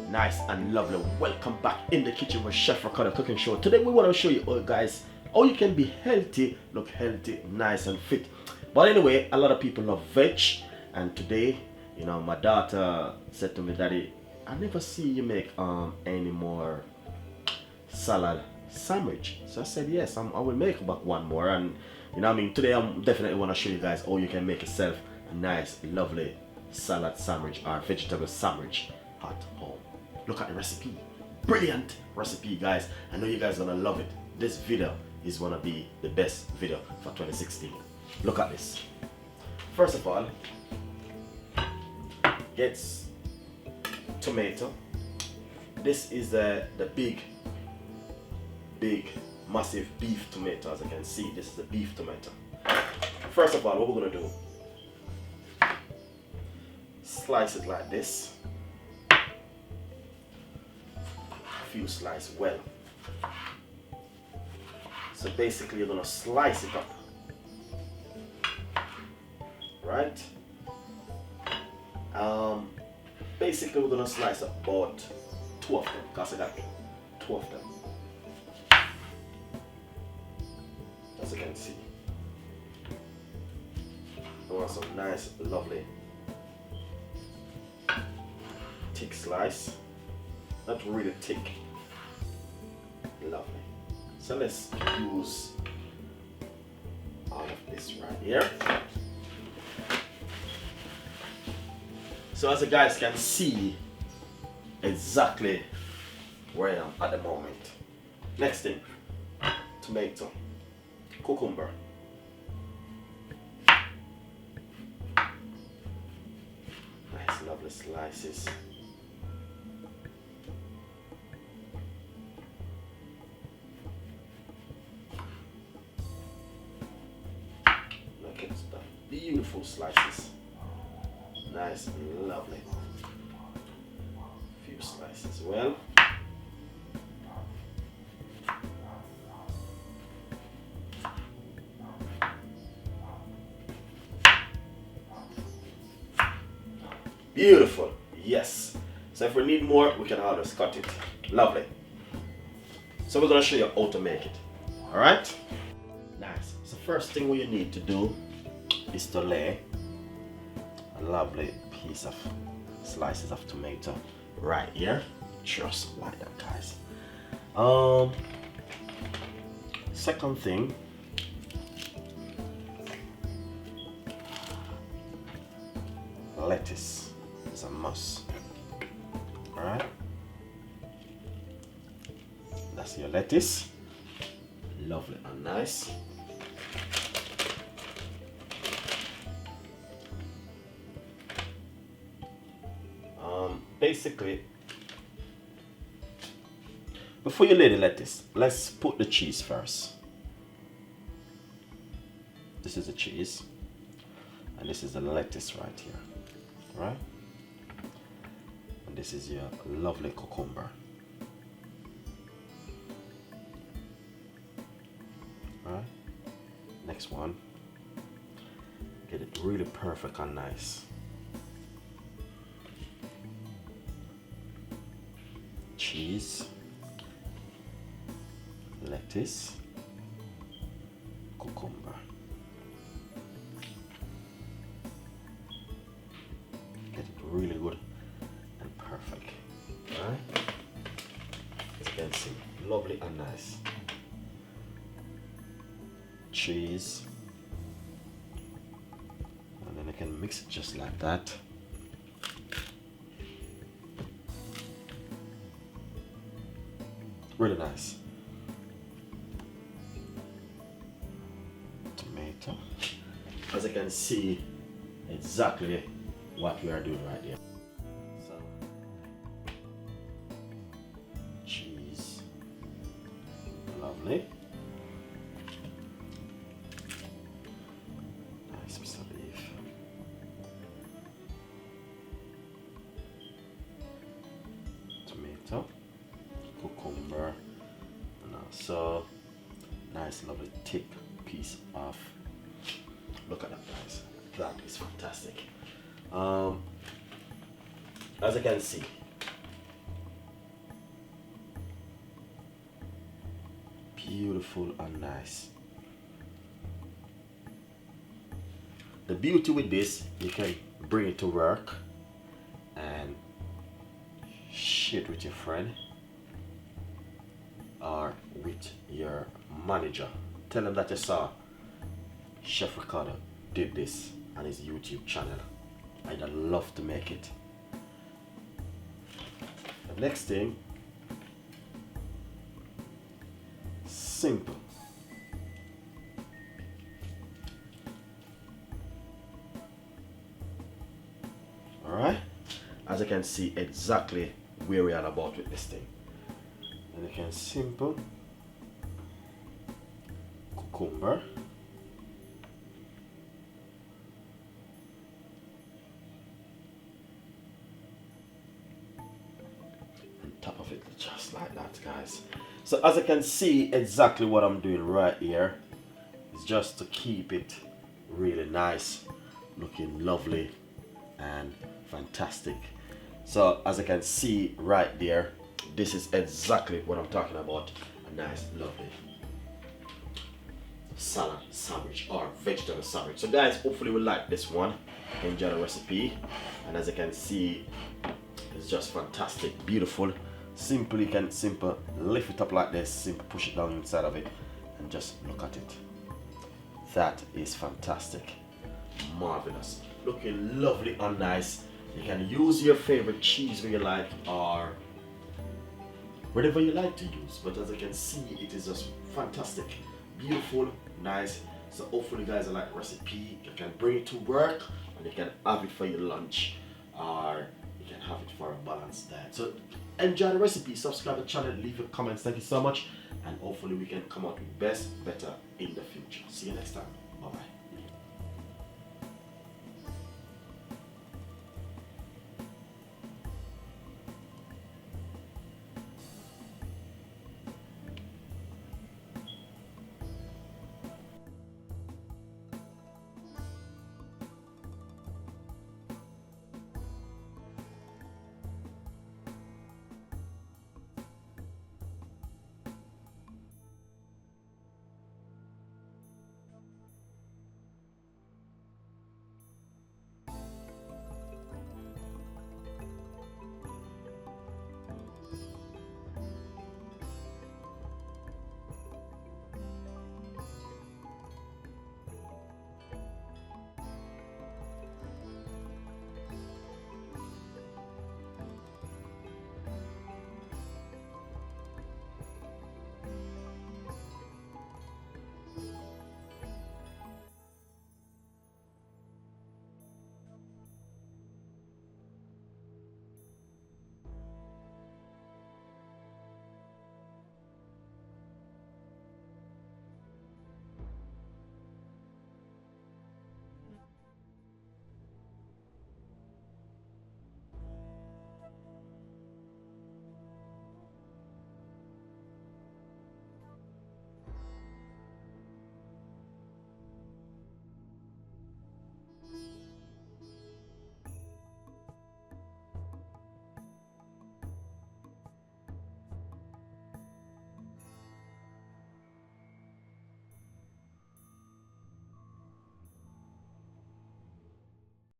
Nice and lovely. Welcome back in the kitchen with Chef Ricardo Cooking Show. Today we want to show you, guys, how you can be healthy, look healthy, nice and fit. But anyway, a lot of people love veg, and today, you know, my daughter said to me, Daddy, I never see you make any more salad sandwich. So I said, yes, I will make about one more. And you know what I mean, today I'm definitely want to show you guys how you can make yourself a nice, lovely salad sandwich or vegetable sandwich at home. Look at the recipe. Brilliant recipe, guys. I know you guys are gonna love it. This video is gonna be the best video for 2016. Look at this. First of all, it's tomato. This is the big massive beef tomato. As you can see, this is the beef tomato. First of all, what we're gonna do, slice it like this. A few slices well. So basically you're gonna slice it up, right? Basically we're gonna slice up about 2 of them, because I got 2 of them, as you can see. I want some nice, lovely, thick slice. Not really thick. Lovely. So let's use all of this right here. So as you guys can see exactly where I am at the moment. Next thing, tomato, cucumber, nice lovely slices. Look at the beautiful slices. Nice and lovely. Few slices well. Beautiful. Yes. So if we need more, we can always cut it. Lovely. So we're going to show you how to make it. Alright? Nice. So first thing what you need to do is to lay a lovely piece of slices of tomato right here. Just like that, guys. Second thing, lettuce is a must. Alright? That's your lettuce. Lovely and nice. Basically, before you lay the lettuce, let's put the cheese first. This is the cheese, and this is the lettuce right here, right? And this is your lovely cucumber. Right? Next one. Get it really perfect and nice. Cheese, lettuce, cucumber. Get it really good and perfect. Alright? As you can see, lovely and nice. Cheese. And then I can mix it just like that. Really nice. Tomato. As you can see, exactly what we are doing right here. So, cheese. Lovely. Nice piece of beef. Tomato. Cucumber, and also nice lovely thick piece of, look at that, guys, that is fantastic. As you can see, beautiful and nice. The beauty with this, you can bring it to work and share it with your friend or with your manager. Tell them that you saw Chef Ricardo did this on his YouTube channel. I'd love to make it. The next thing, simple. Alright, as you can see exactly where we are about with this thing. And you can simple cucumber, on top of it, just like that, guys. So as you can see exactly what I'm doing right here is just to keep it really nice, looking lovely and fantastic. So as you can see right there, this is exactly what I'm talking about. A nice lovely salad sandwich or vegetable sandwich. So guys, hopefully you like this one, enjoy the recipe, and as you can see, it's just fantastic, beautiful, simple. You can simple lift it up like this, simple push it down inside of it and just look at it. That is fantastic, marvelous, looking lovely and nice. You can use your favorite cheese where you like or whatever you like to use, but as you can see, it is just fantastic, beautiful, nice. So hopefully you guys like the recipe. You can bring it to work and you can have it for your lunch or you can have it for a balanced diet. So enjoy the recipe, subscribe to the channel, leave your comments. Thank you so much, and hopefully we can come out with better in the future. See you next time. Bye bye.